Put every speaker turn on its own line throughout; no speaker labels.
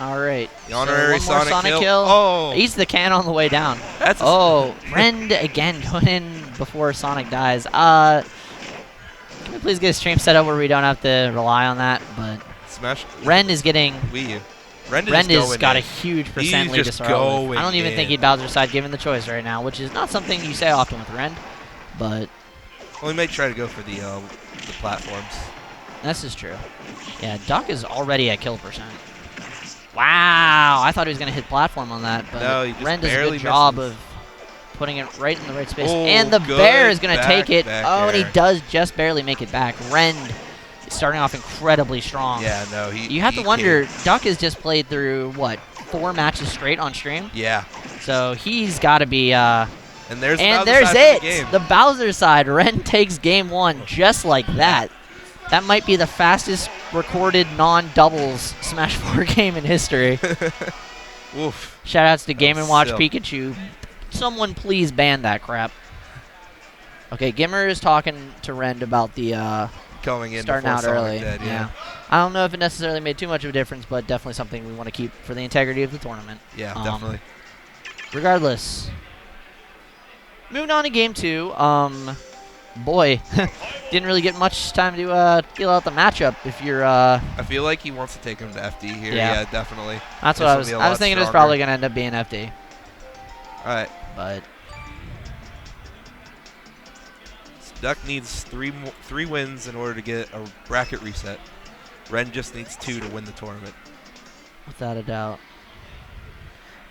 All right.
The honorary
so one more
Sonic
Sonic
kill.
kill. Eats the can on the way down.
That's
Rend again going in before Sonic dies. Can we please get a stream set up where we don't have to rely on that? But
Smash.
Rend is getting.
Rend
has got a huge percent lead to start with. I don't even think he'd Bowser's side given the choice right now, which is not something you say often with Rend. But
well, he may try to go for the platforms.
This is true. Yeah, Duck is already at kill percent. Wow, I thought he was going to hit platform on that, but
no, he just
Rend does a good job of putting it right in the right space. And the
good
bear is going to take it.
And
he does just barely make it back. Rend is starting off incredibly strong.
Yeah, no,
you have to wonder, Duck has just played through, what, 4 matches straight on stream?
Yeah.
So he's got to be...
and there's
it! The Bowser side. Rend takes game 1 just like that. That might be the fastest recorded non-doubles Smash 4 game in history.
Oof.
Shoutouts to Game & Watch Pikachu. Someone please ban that crap. Okay, GimR is talking to Rend about the
going in
starting out early.
Dead, yeah.
I don't know if it necessarily made too much of a difference, but definitely something we want to keep for the integrity of the tournament.
Yeah, definitely.
Regardless, moving on to game 2. Boy, didn't really get much time to feel out the matchup. If you're, I
feel like he wants to take him to FD here. Yeah, definitely.
That's what I was thinking. It was probably going to end up being FD.
All right,
but
Duck needs 3 wins in order to get a bracket reset. Rend just needs 2 to win the tournament.
Without a doubt.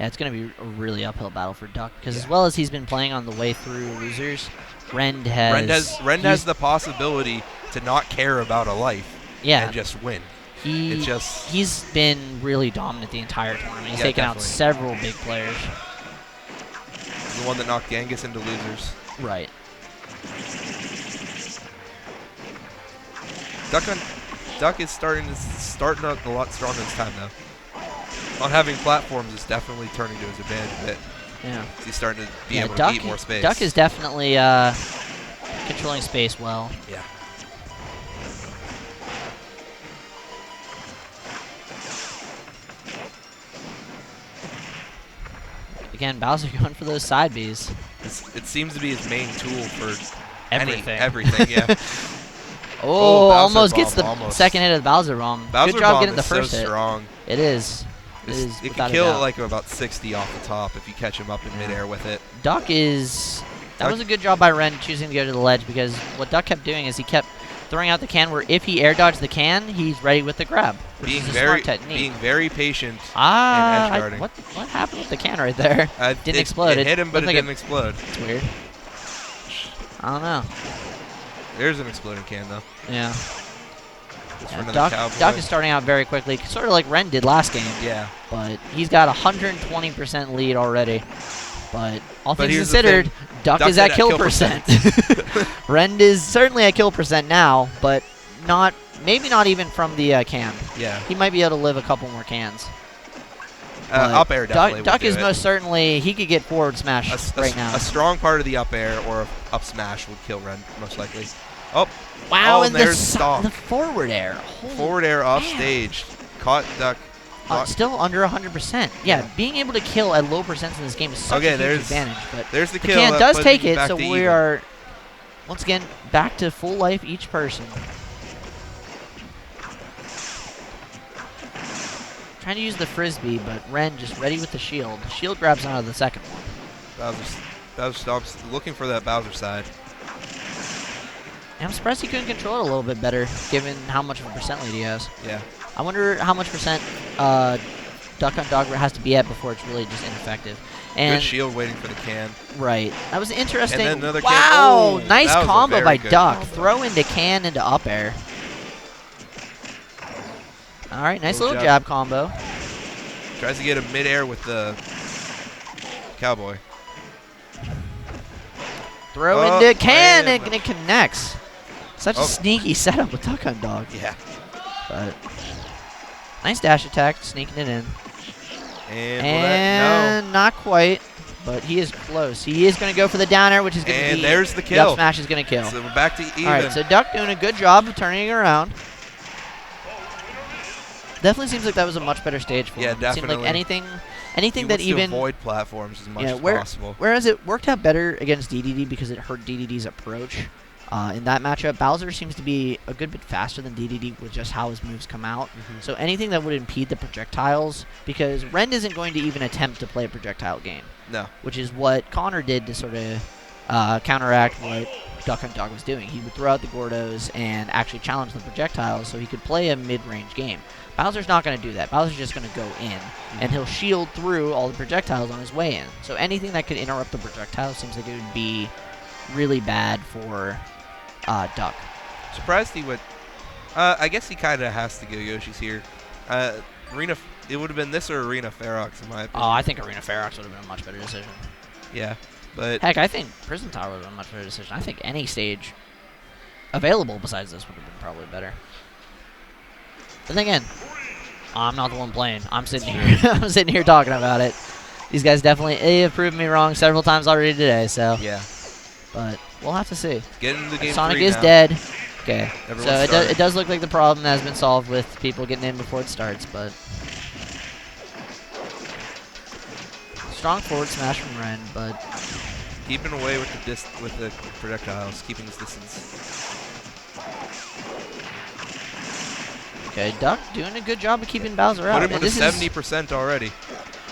Yeah, it's going to be a really uphill battle for Duck because as well as he's been playing on the way through losers, Rend has
the possibility to not care about a life and just win.
He's been really dominant the entire tournament. He's taken out several big players.
The one that knocked Genghis into losers.
Right.
Duck is starting out a lot stronger this time though. On having platforms is definitely turning to his advantage a bit.
Yeah.
He's starting to be able to eat more space.
Duck is definitely controlling space well.
Yeah.
Again, Bowser going for those side Bs.
It seems to be his main tool for
everything,
yeah.
Almost gets the second hit of the Bowser bomb.
Good
job getting the first
hit. Strong.
It is.
It can kill at like about 60 off the top if you catch him up in midair with it.
That was a good job by Rend choosing to go to the ledge because what Duck kept doing is he kept throwing out the can where if he air dodged the can, he's ready with the grab.
Being very patient in edge guarding.
What happened with the can right there? Didn't explode.
It hit him, but it didn't explode.
It's weird. I don't know.
There's an exploding can though.
Yeah. Duck is starting out very quickly, sort of like Rend did last game.
Yeah.
But he's got 120% lead already. But all things considered, Duck is at kill percent. Rend is certainly at kill percent now, but maybe not even from the can.
Yeah.
He might be able to live a couple more cans.
Up air definitely.
Duck is most certainly, he could get forward smash right now.
A strong part of the up air or up smash would kill Rend most likely. Oh.
Wow, and
there's Stomp.
The forward air.
Forward air off stage. Caught Duck.
Still under 100%. Yeah, being able to kill at low percents in this game is such a huge advantage. But
there's the
the
kill.
can does take it, so we are, once again, back to full life each person. Trying to use the Frisbee, but Rend just ready with the shield. Shield grabs out of the second one.
Bowser stops looking for that Bowser side.
I'm surprised he couldn't control it a little bit better, given how much of a percent lead he has.
Yeah.
I wonder how much percent Duck on Dog has to be at before it's really just ineffective. And
good shield waiting for the can.
Right. That was interesting.
And then another
wow!
can. Oh,
nice combo by Duck.
Combo.
Throw into can into up air. All right, nice little jab combo.
Tries to get him midair with the cowboy.
Throw into can and it connects. Such a sneaky setup with Duck on Dog.
Yeah.
But nice dash attack, sneaking it in.
And
not quite, but he is close. He is going to go for the down air, which is going to be.
And there's the kill.
Up smash is going to kill.
So we're back to even.
All right, so Duck doing a good job of turning it around. Definitely seems like that was a much better stage for him.
Yeah,
It seemed like
definitely.
anything that even
avoid platforms as much as possible.
Whereas it worked out better against DDD because it hurt DDD's approach. In that matchup, Bowser seems to be a good bit faster than DDD with just how his moves come out. So anything that would impede the projectiles, because Rend isn't going to even attempt to play a projectile game.
No.
Which is what Connor did to sort of counteract what Duck Hunt Dog was doing. He would throw out the Gordos and actually challenge the projectiles so he could play a mid-range game. Bowser's not going to do that. Bowser's just going to go in, and he'll shield through all the projectiles on his way in. So anything that could interrupt the projectiles seems like it would be really bad for Duck.
Surprised he went. I guess he kind of has to go Yoshi's here. Arena. It would have been this or Arena Ferox in my opinion.
Oh, I think Arena Ferox would have been a much better decision.
Yeah, but
heck, I think Prison Tower would have been a much better decision. I think any stage available besides this would have been probably better. But then again, I'm not the one playing. I'm sitting here. I'm sitting here talking about it. These guys definitely have proven me wrong several times already today. So
yeah,
but we'll have to see.
Get into game
Sonic
3
is
now.
dead. Okay,
Everyone's
so it does look like the problem has been solved with people getting in before it starts, but strong forward smash from Rend, but
keeping away with the projectiles, keeping his distance.
Okay, Duck doing a good job of keeping Bowser out.
Put him at 70% already.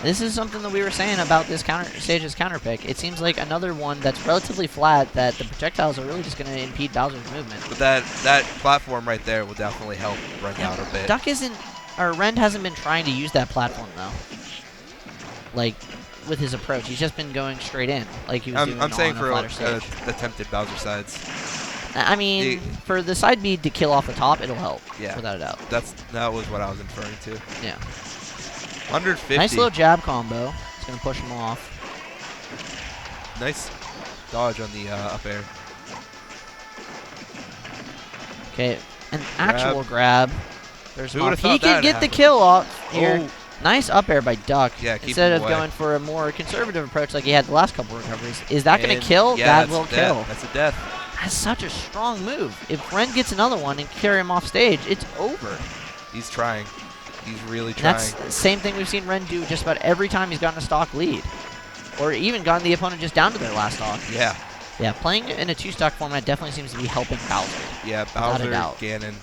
This is something that we were saying about this stage's counter pick. It seems like another one that's relatively flat that the projectiles are really just going to impede Bowser's movement.
But that platform right there will definitely help Rend out a bit.
Rend hasn't been trying to use that platform though. Like with his approach, he's just been going straight in, like he was doing
I'm saying for
attempted
Bowser sides.
I mean, for the side bead to kill off the top, it'll help.
Yeah,
without a doubt.
That was what I was inferring to.
Yeah.
150.
Nice little jab combo. It's gonna push him off.
Nice dodge on the up air.
Okay, an actual grab. There's
Who would've
he
thought
can
that
get the
happened?
kill off here.
Oh.
Nice up air by Duck.
Yeah, keep
instead
him
of
away.
going for a more conservative approach like he had the last couple recoveries. Is that going to
And
kill?
yeah,
That will
that's a death.
kill.
That's a death.
That's such a strong move. If Rend gets another one and carry him off stage, it's over.
He's trying. He's really trying.
That's the same thing we've seen Rend do just about every time he's gotten a stock lead. Or even gotten the opponent just down to their last stock.
Yeah.
Yeah, playing in a two-stock format definitely seems to be helping Bowser.
Yeah, Bowser, Ganon.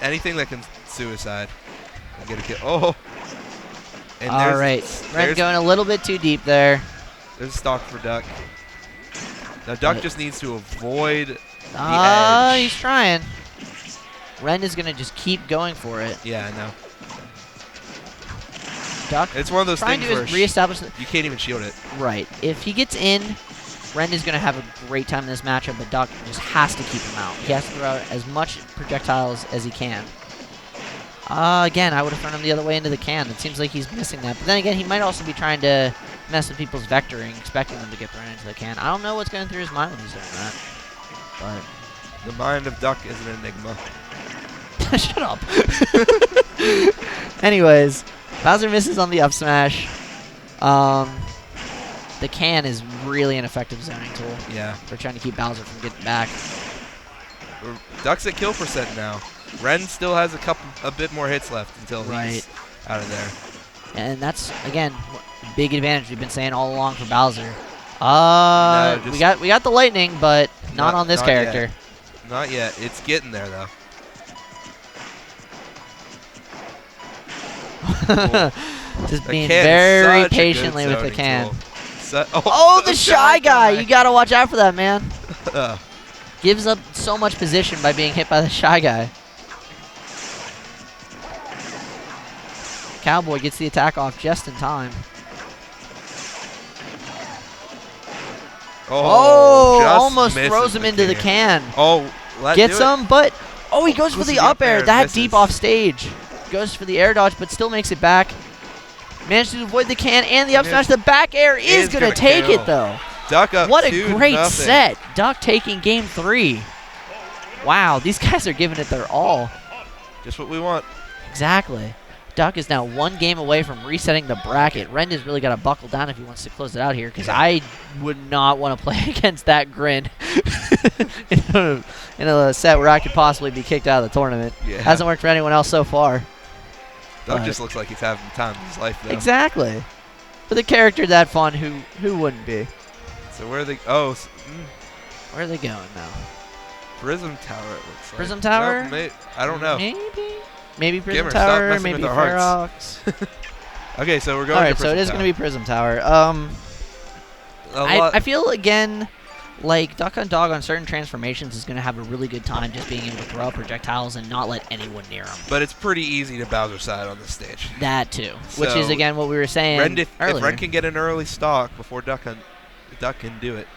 Anything that can suicide. And get a kill. Oh! And
all right. Rend going a little bit too deep there.
There's a stock for Duck. Now Duck just needs to avoid the edge.
He's trying. Rend is going to just keep going for it.
Yeah, I know.
Duck
it's one of those things where
reestablish
you can't even shield it.
Right. If he gets in, Rend is going to have a great time in this matchup, but Duck just has to keep him out. He has to throw out as much projectiles as he can. Again, I would have thrown him the other way into the can. It seems like he's missing that. But then again, he might also be trying to mess with people's vectoring, expecting them to get thrown into the can. I don't know what's going through his mind when he's doing that. But
the mind of Duck is an enigma.
shut up. Anyways, Bowser misses on the up smash. The can is really an effective zoning tool.
Yeah.
For trying to keep Bowser from getting back.
Duck's at kill percent now. Rend still has a bit more hits left until he's out of there.
And that's, again, big advantage we've been saying all along for Bowser. We got the lightning, but not on this character.
Yet. Not yet. It's getting there, though.
Just being very patiently with the can. The Shy Guy! You gotta watch out for that, man. Gives up so much position by being hit by the Shy Guy. Cowboy gets the attack off just in time. Almost throws him into the can. Gets him, but he goes for the up air that deep off stage. Goes for the air dodge, but still makes it back. Managed to avoid the can and the up smash. The back air is going to take it, though.
Duck up.
What a great set. Duck taking game 3. Wow, these guys are giving it their all.
Just what we want.
Exactly. Duck is now 1 game away from resetting the bracket. Rend has really got to buckle down if he wants to close it out here, because I would not want to play against that grin in a set where I could possibly be kicked out of the tournament.
Yeah.
Hasn't worked for anyone else so far.
Duck just looks like he's having the time of his life, though.
Exactly. With a character that fun, who wouldn't be?
So where are they? Oh.
Where are they going now?
Prism Tower, it looks like.
Prism Tower?
No, I don't know.
Maybe Prism
GimR,
Tower, maybe Ferox.
Okay, so we're going
Alright,
to
so
Prism
it is
Tower.
going to be Prism Tower. I feel, again, like Duck Hunt Dog on certain transformations is going to have a really good time just being able to throw out projectiles and not let anyone near him.
But it's pretty easy to Bowser side on this stage.
That, too.
So
which is, again, what we were saying
earlier. If Rend can get an early stock before Duck can do it.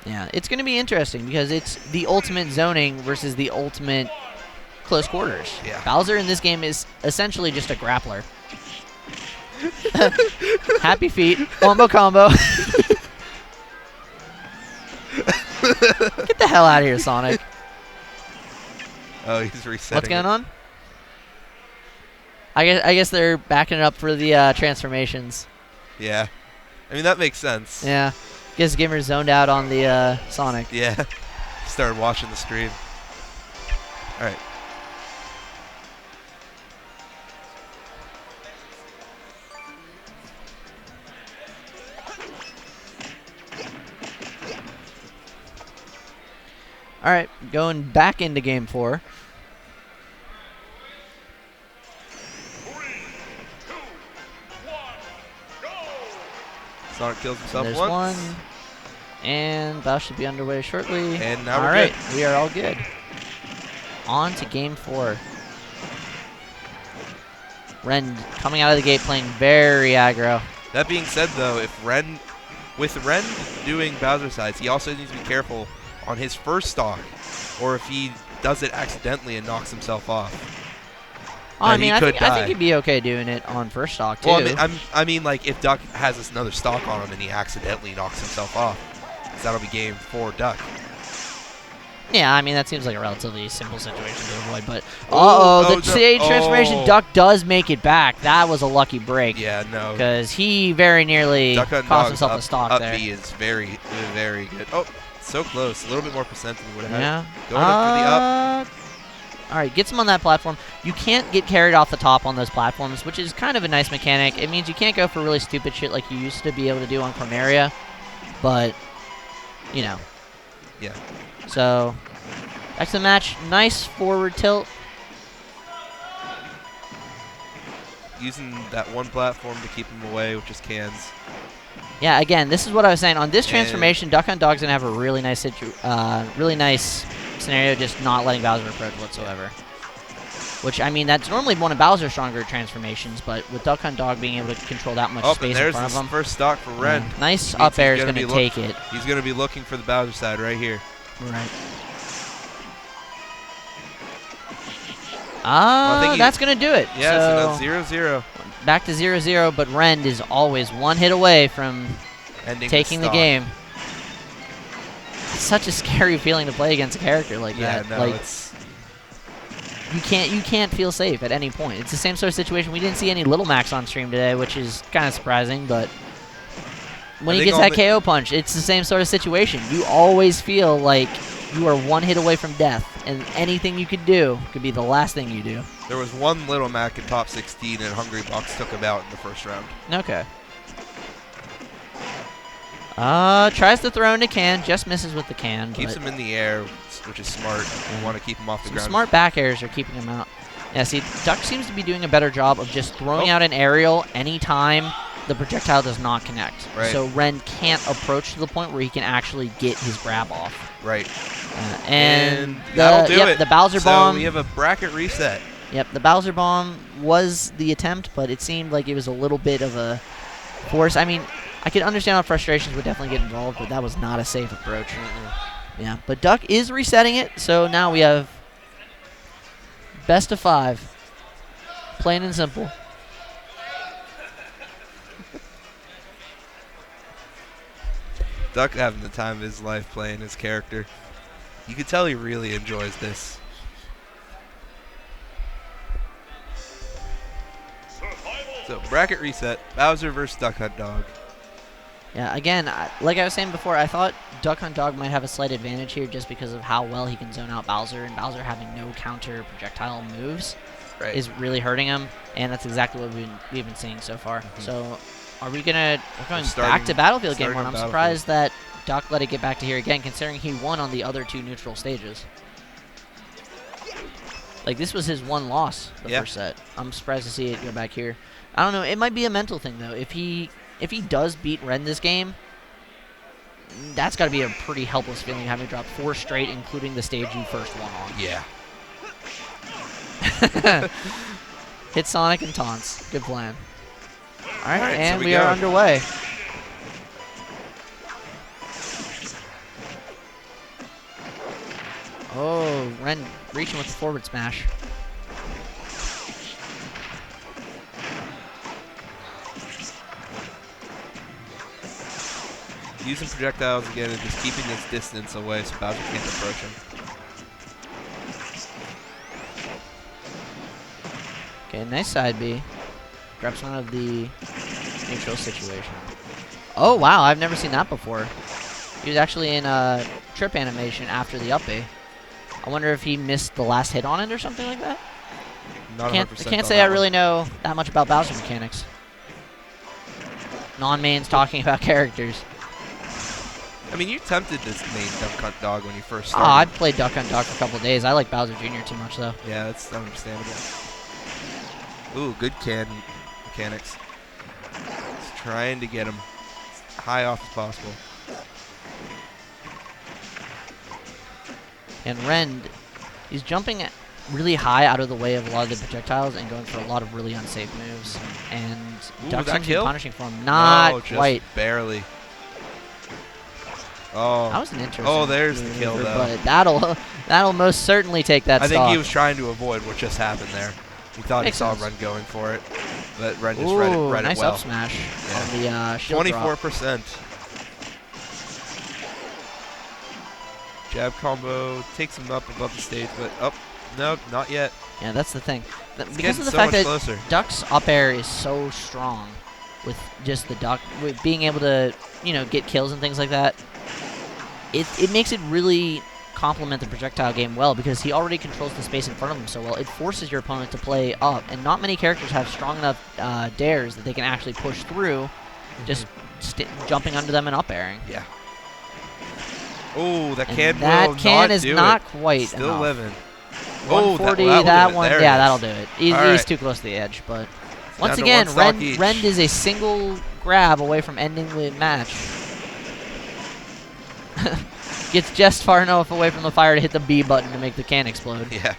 Yeah, it's going to be interesting because it's the ultimate zoning versus the ultimate close quarters.
Yeah.
Bowser in this game is essentially just a grappler. Happy feet, combo. Get the hell out of here, Sonic.
Oh, he's resetting.
What's going on? I guess they're backing it up for the transformations.
Yeah. I mean, that makes sense.
Yeah. Guess GimR zoned out on the Sonic.
Yeah. Started watching the stream. All right.
All right, going back into game 4.
3, 2, 1, go! Sonic kills himself
There's
once.
one. And that should be underway shortly.
And now
all
we're
right,
good.
we are all good. On to game 4. Rend coming out of the gate playing very aggro.
That being said, though, with Rend doing Bowser sides, he also needs to be careful on his first stock, or if he does it accidentally and knocks himself off.
Oh, I mean, I think he'd be okay doing it on first stock too.
Well, I mean, like if Duck has another stock on him and he accidentally knocks himself off, that'll be game 4 Duck.
Yeah, I mean that seems like a relatively simple situation to avoid. But the stage transformation, Duck does make it back. That was a lucky break.
Yeah, no,
because he very nearly cost himself a stock there.
Up B is very, very good. Oh. So close. A little bit more percent than we would have
had.
Yeah. Going up for the up.
All right, gets him on that platform. You can't get carried off the top on those platforms, which is kind of a nice mechanic. It means you can't go for really stupid shit like you used to be able to do on Corneria. But, you know.
Yeah.
So, back to the match. Nice forward tilt.
Using that one platform to keep him away, which is cans.
Yeah, again, this is what I was saying. On this transformation, Duck Hunt Dog's gonna have a really nice scenario, just not letting Bowser approach whatsoever. Which, I mean, that's normally one of Bowser's stronger transformations, but with Duck Hunt Dog being able to control that much space in front of him.
First stock for Rend.
Yeah. Nice up air is gonna take it.
He's gonna be looking for the Bowser side right here.
Right. That's gonna do it.
Yeah, so that's 0-0.
Back to 0-0, but Rend is always one hit away from taking the game. It's such a scary feeling to play against a character like that.
No,
like, you can't feel safe at any point. It's the same sort of situation. We didn't see any Little Max on stream today, which is kind of surprising, but when he gets that KO punch, it's the same sort of situation. You always feel like you are one hit away from death, and anything you could do could be the last thing you do.
There was one Little Mac in top 16, and Hungry Box took him out in the first round.
Okay. Tries to throw into can, just misses with the can.
Keeps him in the air, which is smart. You want to keep him off the ground.
Smart back airs are keeping him out. Yeah, see, Duck seems to be doing a better job of just throwing out an aerial anytime the projectile does not connect.
Right.
So Rend can't approach to the point where he can actually get his grab off.
Right.
And
that'll do it.
The Bowser Bomb.
So we have a bracket reset.
Yep, the Bowser Bomb was the attempt, but it seemed like it was a little bit of a force. I mean, I could understand how frustrations would definitely get involved, but that was not a safe approach. Yeah, but Duck is resetting it, so now we have best of 5. Plain and simple.
Duck having the time of his life playing his character. You can tell he really enjoys this. So, bracket reset. Bowser versus Duck Hunt Dog.
Yeah, again, like I was saying before, I thought Duck Hunt Dog might have a slight advantage here just because of how well he can zone out Bowser, and Bowser having no counter projectile moves. is really hurting him, and that's exactly what we've been seeing so far. So are we we're going back to Battlefield game 1. I'm surprised that Duck let it get back to here again, considering he won on the other 2 neutral stages. Like, this was his 1 loss the first set. I'm surprised to see it go back here. I don't know. It might be a mental thing, though. If he does beat Rend this game, that's got to be a pretty helpless feeling, having dropped 4 straight, including the stage you first won on.
Yeah.
Hit Sonic and taunts. Good plan. All right, and
so
we are underway. Oh, Rend reaching with the forward smash.
Using projectiles again and just keeping his distance away so Bowser can't approach him.
Okay, nice side B. Grabs one of the neutral situation. Oh, wow, I've never seen that before. He was actually in a trip animation after the up B. I wonder if he missed the last hit on it or something like that.
Not
I can't say I really know that much about Bowser mechanics. Non-mains talking about characters.
I mean, you tempted this main Duck Hunt Dog when you first started.
I played Duck Hunt Dog for a couple of days. I like Bowser Jr. too much, though.
Yeah, that's understandable. Ooh, good can mechanics. Just trying to get him as high off as possible.
And Rend, he's jumping really high out of the way of a lot of the projectiles and going for a lot of really unsafe moves. And Duck seems to be punishing for him. Not quite.
Just barely. Oh.
That was an interesting.
Oh, there's the kill, though.
But that'll most certainly take that
I
stock.
think he was trying to avoid what just happened there. He thought he saw Rend going for it, but Rend just read it well.
Nice up smash on the shield
24%. Jab combo takes him up above the stage, but no, not yet.
Yeah, that's the thing. Because of the
so
fact that
closer.
Duck's up air is so strong, with just the Duck, with being able to, get kills and things like that, it makes it really complement the projectile game well, because he already controls the space in front of him so well. It forces your opponent to play up, and not many characters have strong enough dares that they can actually push through, just jumping under them and up airing.
Yeah. Oh, that can
is not quite
Still
enough.
living.
140, that one, yeah, that'll do it. He's too close to the edge, but once again, Rend is a single grab away from ending the match. Gets just far enough away from the fire to hit the B button to make the can explode.
Yeah.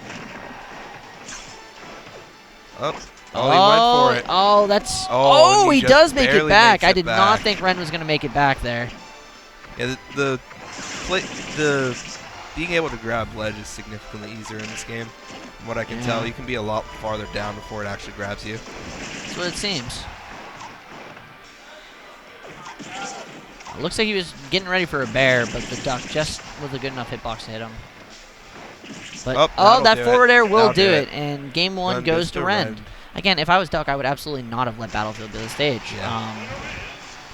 He went for it.
Oh, that's... Oh, he does make it back. I did not think Rend was going to make it back there.
Yeah, the being able to grab ledge is significantly easier in this game. From what I can tell, you can be a lot farther down before it actually grabs you.
That's what it seems. It looks like he was getting ready for a bear, but the Duck just was a good enough hitbox to hit him. But that forward air will do it, and game 1 goes to Rend. Again, if I was Duck, I would absolutely not have let Battlefield to the stage.
Yeah.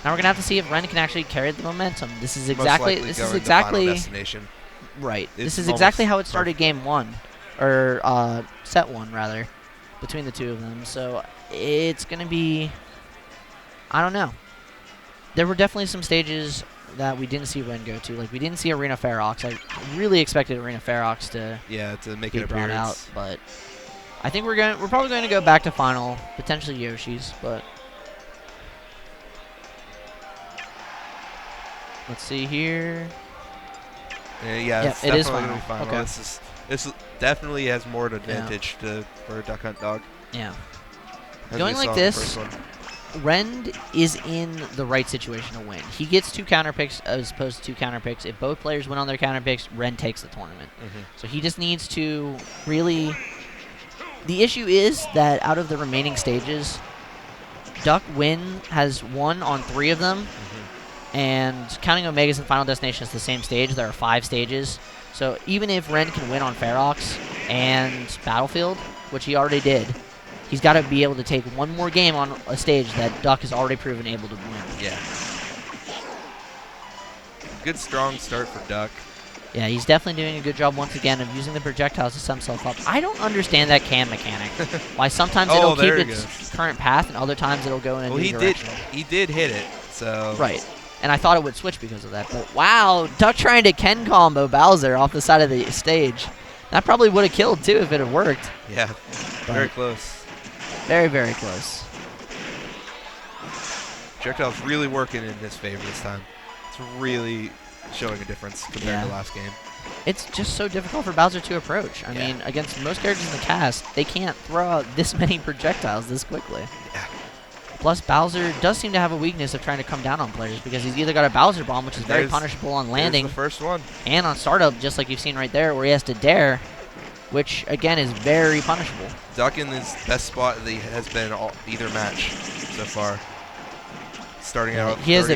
Now we're gonna have to see if Rend can actually carry the momentum. This is
Final destination.
Right. This is exactly how it started game 1, or set 1 rather, between the two of them. So it's gonna be, I don't know. There were definitely some stages that we didn't see Rend go to. Like, we didn't see Arena Ferox. I really expected Arena Ferox to
make
be
an
brought
appearance
out, but I think we're probably going to go back to final, potentially Yoshi's, but let's see here.
Yeah,
it is final.
Okay. This definitely has more an advantage for Duck Hunt Dog.
Yeah. Going like this, Rend is in the right situation to win. He gets 2 counter picks as opposed to 2 counter picks. If both players win on their counter picks, Rend takes the tournament. So he just needs to really... The issue is that out of the remaining stages, Duck has won on 3 of them. And counting Omegas and Final Destination is the same stage. There are 5 stages. So even if Rend can win on Ferox and Battlefield, which he already did, he's got to be able to take one more game on a stage that Duck has already proven able to win.
Yeah. Good strong start for Duck.
Yeah, he's definitely doing a good job once again of using the projectiles to set himself up. I don't understand that can mechanic. Why sometimes it'll keep its current path and other times it'll go in a new direction.
He did hit it, so...
Right. And I thought it would switch because of that. But wow, Duck trying to Ken combo Bowser off the side of the stage. That probably would have killed, too, if it had worked.
Yeah, very close.
Very, very close.
Projectile's really working in his favor this time. It's really showing a difference compared to last game.
It's just so difficult for Bowser to approach. I mean, against most characters in the cast, they can't throw out this many projectiles this quickly.
Yeah.
Plus, Bowser does seem to have a weakness of trying to come down on players because he's either got a Bowser Bomb, which is very punishable on landing.
The first one.
And on startup, just like you've seen right there, where he has to dare, which, again, is very punishable.
Duck in his best spot that he has been either match so far. Starting out with 34%. He has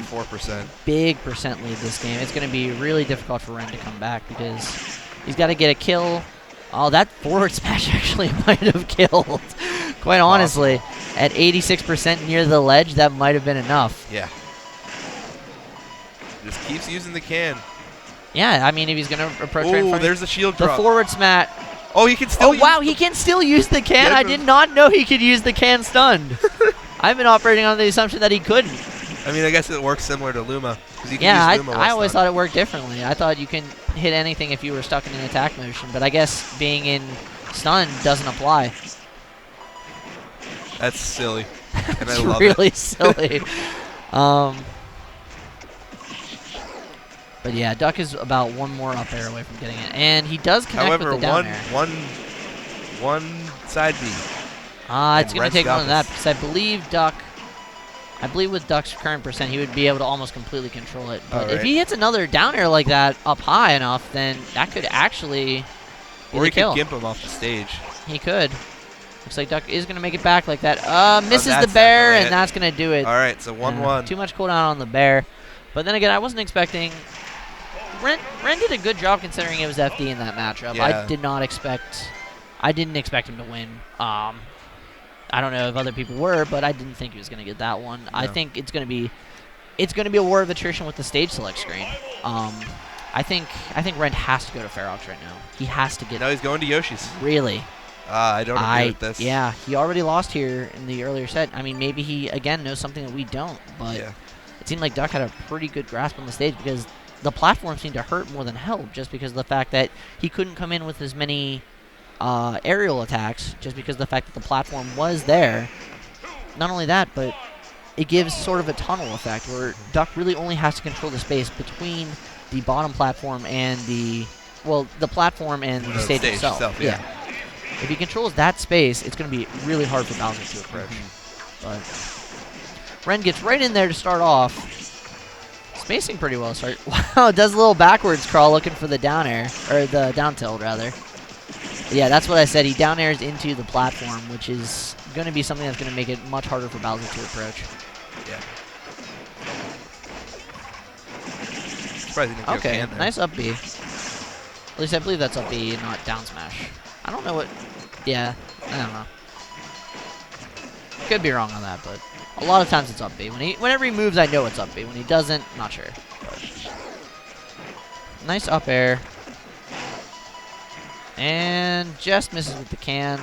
a
big percent lead this game. It's going to be really difficult for Rend to come back because he's got to get a kill. Oh, that forward smash actually might have killed. Quite honestly, at 86% near the ledge, that might have been enough.
Yeah. Just keeps using the can.
Yeah, I mean, if he's going to approach right in front,
there's a shield drop.
The forward smash.
Oh, he can still use
wow, he can still use the can. I did not know he could use the can stunned. I've been operating on the assumption that he couldn't.
I mean, I guess it works similar to Luma.
Yeah, I always thought it worked differently. I thought you can hit anything if you were stuck in an attack motion, but I guess being in stun doesn't apply.
That's silly. And
it's
I love
really
it.
silly. But yeah, Duck is about one more up air away from getting it, and he does connect with the down air.
One side B.
It's going to take one of that because I believe with Duck's current percent, he would be able to almost completely control it. But if he hits another down air like that up high enough, then that could actually be
or he
kill.
Could gimp him off the stage.
He could. Looks like Duck is going to make it back like that. Misses the bear, and that's going to do it.
All right, so 1-1.
Too much cooldown on the bear. But then again, I wasn't expecting... Rend did a good job considering it was FD in that matchup.
Yeah.
I didn't expect him to win. I don't know if other people were, but I didn't think he was going to get that one. No. I think it's going to be a war of attrition with the stage select screen. I think Rend has to go to Ferox right now. He has to get.
No, he's going to Yoshi's.
Really?
I don't agree with this.
Yeah, he already lost here in the earlier set. I mean, maybe he again knows something that we don't, but it seemed like Duck had a pretty good grasp on the stage because the platform seemed to hurt more than help, just because of the fact that he couldn't come in with as many aerial attacks, just because of the fact that the platform was there. Not only that, but it gives sort of a tunnel effect where Duck really only has to control the space between the bottom platform and the platform and the stage itself. Yeah. If he controls that space, it's going to be really hard for Bowser to approach. But Rend gets right in there to start off. Spacing pretty well. Wow, it does a little backwards crawl looking for the down air, or the down tilt rather. Yeah, that's what I said. He down airs into the platform, which is going to be something that's going to make it much harder for Bowser to approach.
Yeah. Surprising.
Okay, nice up B. At least I believe that's up B, not down smash. I don't know what... Yeah, I don't know. Could be wrong on that, but a lot of times it's up B. Whenever he moves, I know it's up B. When he doesn't, not sure. But nice up air. And just misses with the can.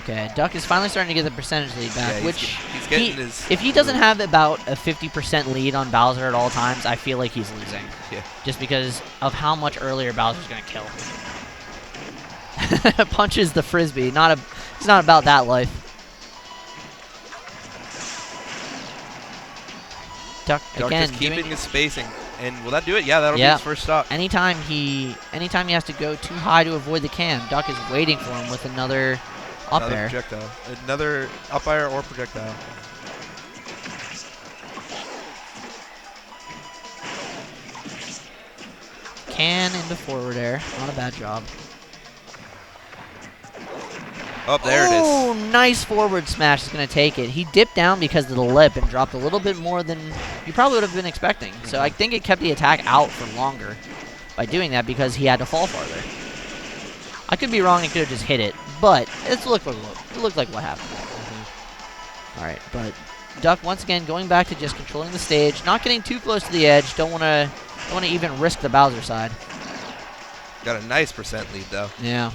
Okay, Duck is finally starting to get the percentage lead back, which if he doesn't have about a 50% lead on Bowser at all times, I feel like he's losing.
Yeah.
Just because of how much earlier Bowser's going to kill. Punches the frisbee. It's not about that life. Duck again
just keeping his spacing. And will that do it? Yeah, that'll be his first stop.
Anytime he has to go too high to avoid the can, Duck is waiting for him with another up air.
Projectile. Another up air or projectile.
Can into forward air. Not a bad job.
Oh, there it is.
Oh, nice forward smash is going to take it. He dipped down because of the lip and dropped a little bit more than you probably would have been expecting. So I think it kept the attack out for longer by doing that because he had to fall farther. I could be wrong and could have just hit it, but it looked like what happened. All right, but Duck once again going back to just controlling the stage, not getting too close to the edge. Don't want to even risk the Bowser side.
Got a nice percent lead though.
Yeah.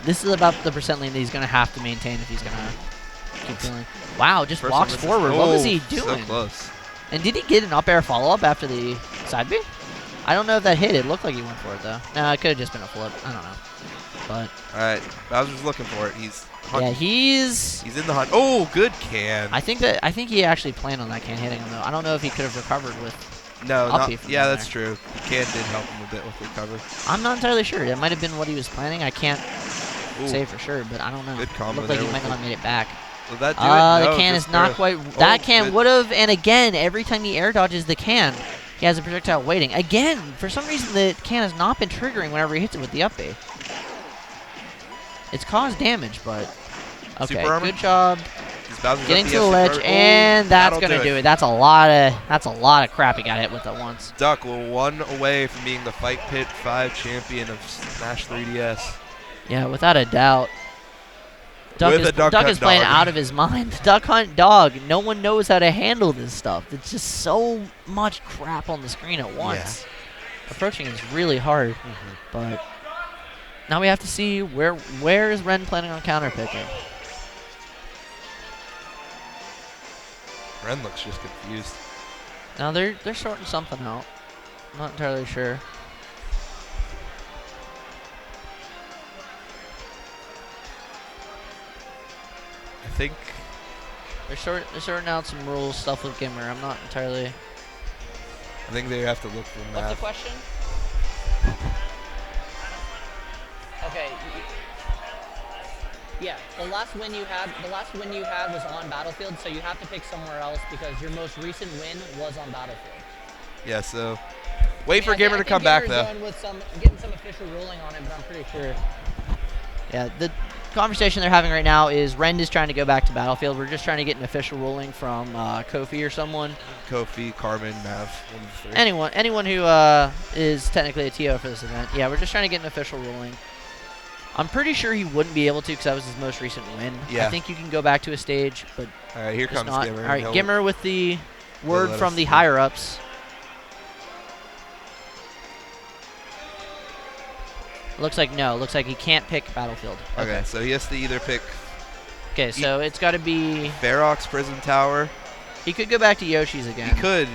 This is about the percent lead that he's going to have to maintain if he's going to keep feeling. Wow, just walks forward. What was he doing?
So close.
And did he get an up air follow-up after the side B? I don't know if that hit. It looked like he went for it, though. No, it could have just been a flip. I don't know. But
all right, Bowser's looking for it. He's in the hunt. Oh, good can.
I think he actually planned on that can hitting him, though. I don't know if he could have recovered with
yeah, that's true. The can did help him a bit with recovery.
I'm not entirely sure. That might have been what he was planning. I can't say for sure, but I don't know.
Good combo.
Looked like he might not have made it back.
Will that do it? No,
the can is not quite. That can would have, and again, every time he air dodges the can, he has a projectile waiting. Again, for some reason, the can has not been triggering whenever he hits it with the up B. It's caused damage, but okay, good job. Getting to the ledge, and that's gonna do it. That's a lot of crap he got hit with at once.
Duck will one away from being the Fight Pit 5 champion of Smash 3DS.
Yeah, without a doubt. Duck is playing out of his mind. Duck Hunt Dog. No one knows how to handle this stuff. It's just so much crap on the screen at once. Yeah. Approaching is really hard, but now we have to see where is Rend planning on counterpicking.
Rend looks just confused.
Now they're sorting something out. I'm not entirely sure.
I think
they're sorting out some rules stuff with GimR. I'm not entirely.
I think they have to look for math.
What's the question? Okay. Yeah, the last win you had was on Battlefield, so you have to pick somewhere else because your most recent win was on Battlefield.
Yeah, so wait for GimR to come back though.
Getting some official ruling on it, but I'm pretty sure. Yeah, the conversation they're having right now is Rend is trying to go back to Battlefield. We're just trying to get an official ruling from Kofi or someone.
Kofi, Carmen, Mav, one of the three.
Anyone who is technically a TO for this event. Yeah, we're just trying to get an official ruling. I'm pretty sure he wouldn't be able to because that was his most recent win. Yeah. I think you can go back to a stage, but
all right, here comes GimR.
All right, GimR with the word from the higher-ups. Looks like no. Looks like he can't pick Battlefield.
Okay, so he has to either pick.
Okay, so it's got to be
Ferox, Prism Tower.
He could go back to Yoshi's again.
He could,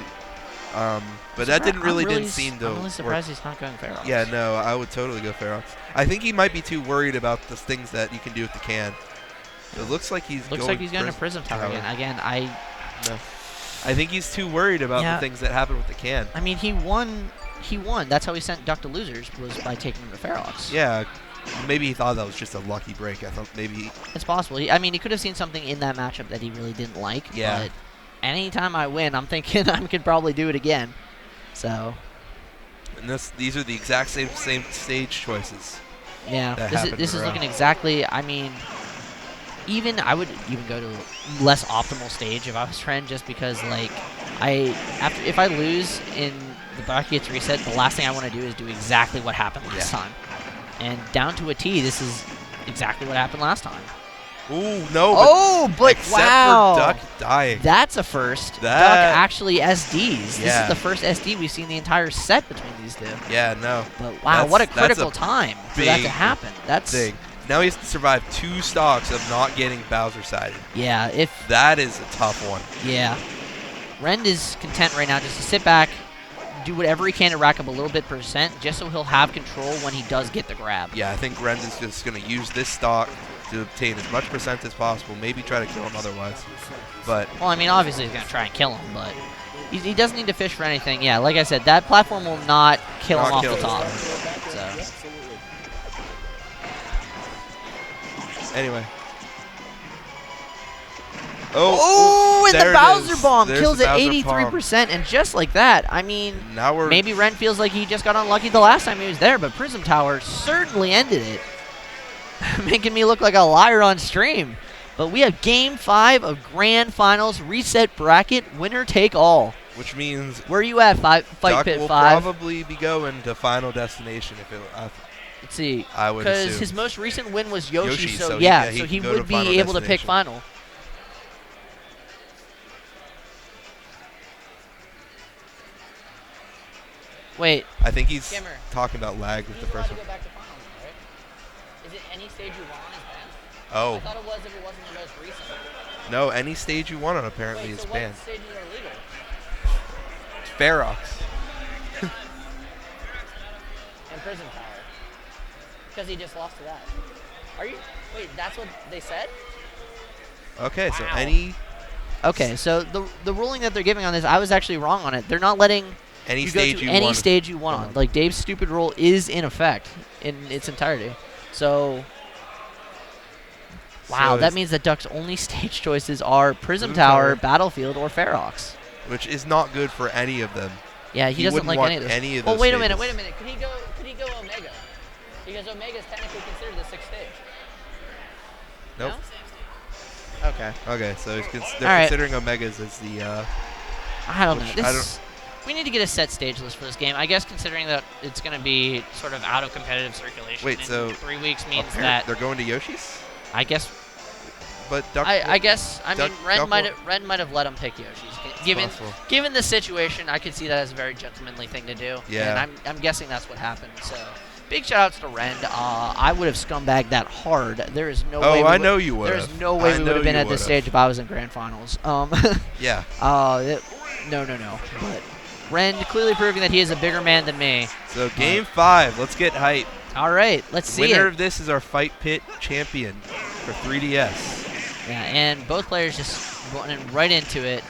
but that didn't seem to.
I'm really surprised he's not going Ferox.
Yeah, no, I would totally go Ferox. I think he might be too worried about the things that you can do with the can. It looks like he's going
to Prism Tower again.
I think he's too worried about the things that happen with the can.
I mean, he won. That's how he sent Duck to losers, was by taking him to Ferox.
Yeah, maybe he thought that was just a lucky break. I thought maybe
it's possible. I mean, he could have seen something in that matchup that he really didn't like. Yeah. But anytime I win, I'm thinking I could probably do it again. So.
And these are the exact same stage choices.
Yeah. This is looking exactly. I mean, I would even go to less optimal stage if I was Rend, just because like if I lose in the bracket gets reset, the last thing I want to do is do exactly what happened last time. And down to a T, this is exactly what happened last time.
Ooh, no.
But
except
wow.
for Duck dying.
That's a first. Duck actually SDs. This is the first SD we've seen the entire set between these two.
Yeah, no.
But wow, what a critical time for that to happen. That's
big. Now he has to survive 2 stocks of not getting Bowser sided.
Yeah,
that is a tough one.
Yeah. Rend is content right now just to sit back, do whatever he can to rack up a little bit percent, just so he'll have control when he does get the grab.
Yeah, I think Rend is just going to use this stock to obtain as much percent as possible, maybe try to kill him otherwise. But
well, I mean, obviously he's going to try and kill him, but he doesn't need to fish for anything. Yeah, like I said, that platform will not kill him off the top. So.
Anyway.
And the Bowser Bomb kills it 83%, and just like that, I mean, maybe Rend feels like he just got unlucky the last time he was there, but Prism Tower certainly ended it. Making me look like a liar on stream. But we have Game 5 of Grand Finals, reset bracket, winner take all.
Which means...
Where are you at, Fight Pit 5?
Duck will probably be going to Final Destination if it...
Let's see.
I would assume.
Because his most recent win was Yoshi, so he would be able to pick Final. Wait.
I think he's
GimR.
talking about lag with the first one.
Go back to finals, right? Is it any stage you want is banned?
Oh.
I thought it was if it wasn't the most recent.
No, any stage you want on apparently is banned.
What stages are legal?
Ferox.
And Prison Tower. Because he just lost to that. Are you? Wait, that's what they said?
Okay, so
Wow.
any...
Okay, so the ruling that they're giving on this, I was actually wrong on it. They're not letting
Any
you
stage
go to
you
any
want.
stage you want on. Like, Dave's stupid rule is in effect in its entirety. So, wow, that means that Duck's only stage choices are Prism Tower, Battlefield, or Ferox.
Which is not good for any of them.
Yeah, he doesn't like any of those.
Oh,
wait a minute. Could he go Omega? Because Omega is technically considered the 6th stage.
Nope.
No? Okay.
Okay, so they're considering Omegas as the...
I don't know. We need to get a set stage list for this game. I guess considering that it's going to be sort of out of competitive circulation.
Wait, so
3 weeks means that
they're going to Yoshi's?
I guess.
But Duck,
I guess. I mean, Rend might have let him pick Yoshi's. Given the situation, I could see that as a very gentlemanly thing to do.
Yeah.
And I'm guessing that's what happened. So, big shout outs to Rend. I would have scumbagged that hard. There is no way.
Oh, I know you would.
There's no way we would have been at this stage if I was in grand finals.
Yeah.
No. But Rend clearly proving that he is a bigger man than me.
So game 5, let's get hype.
All right, let's see
Winner
it.
of this is our Fight Pit champion for 3DS.
Yeah, and both players just going right into it.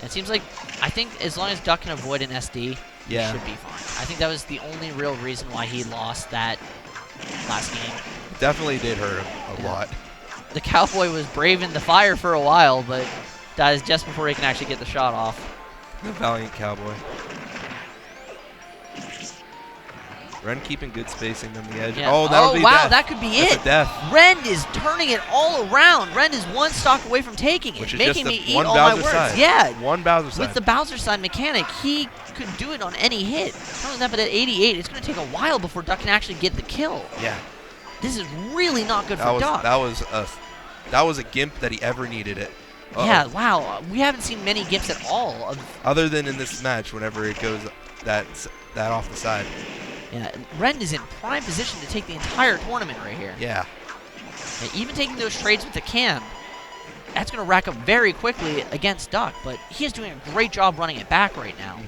It seems like, I think as long as Duck can avoid an SD, he should be fine. I think that was the only real reason why he lost that last game.
Definitely did hurt him a lot.
The Cowboy was braving the fire for a while, but dies just before he can actually get the shot off.
The valiant Cowboy. Rend keeping good spacing on the edge.
Yeah.
Oh, that'll be
wow,
death.
that could be
That's
it.
Death.
Rend is turning it all around. Rend is one stock away from taking it,
Which is
making
just
me eat
one
all
Bowser
my words.
side.
Yeah.
One Bowser side.
With the Bowser side mechanic, he could do it on any hit. Not only that, but at 88, it's going to take a while before Duck can actually get the kill.
Yeah.
This is really not good for Duck.
That was a gimp that he ever needed it.
Yeah, wow. We haven't seen many gimps at all.
Other than in this match, whenever it goes that off the side.
Yeah, Rend is in prime position to take the entire tournament right here.
Yeah.
And even taking those trades with the cam, that's going to rack up very quickly against Duck, but he is doing a great job running it back right now.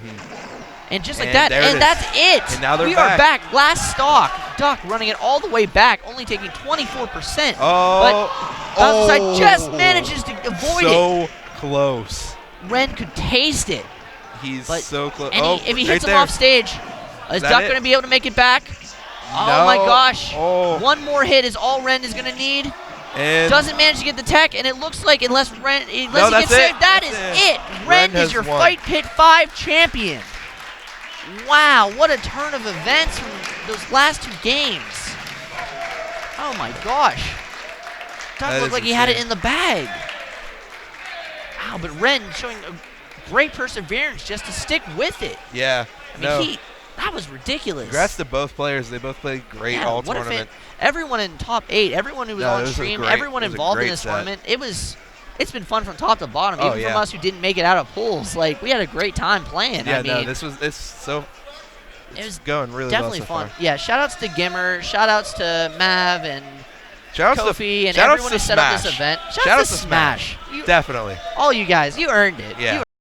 And just like that, and that's it.
And now
we are back. Last stock. Duck running it all the way back, only taking 24%. But Bowser just manages to avoid it.
So close.
Rend could taste it.
He's so close.
If he hits him off stage, is Duck going to be able to make it back? Oh my gosh. One more hit is all Rend is going to need.
And
doesn't manage to get the tech, and it looks like unless he gets saved, that is it. Rend is your Fight Pit 5 champion. Wow, what a turn of events from those last 2 games. Oh my gosh. Duck looked like he had it in the bag. Wow, but Rend showing a great perseverance just to stick with it.
Yeah.
I mean, that was ridiculous.
Congrats to both players. They both played great all tournament.
Everyone in top 8, everyone who was on stream, everyone involved in this tournament, it's been fun from top to bottom, even from us who didn't make it out of pools. Like, we had a great time playing.
Yeah,
I mean,
it was going really
definitely
well so
fun.
far.
Yeah, shout-outs to GimR, shout-outs to Mav and Kofi and
shout
everyone who set up this event. Shout-outs to Smash.
Definitely.
All you guys, you earned it.
Yeah.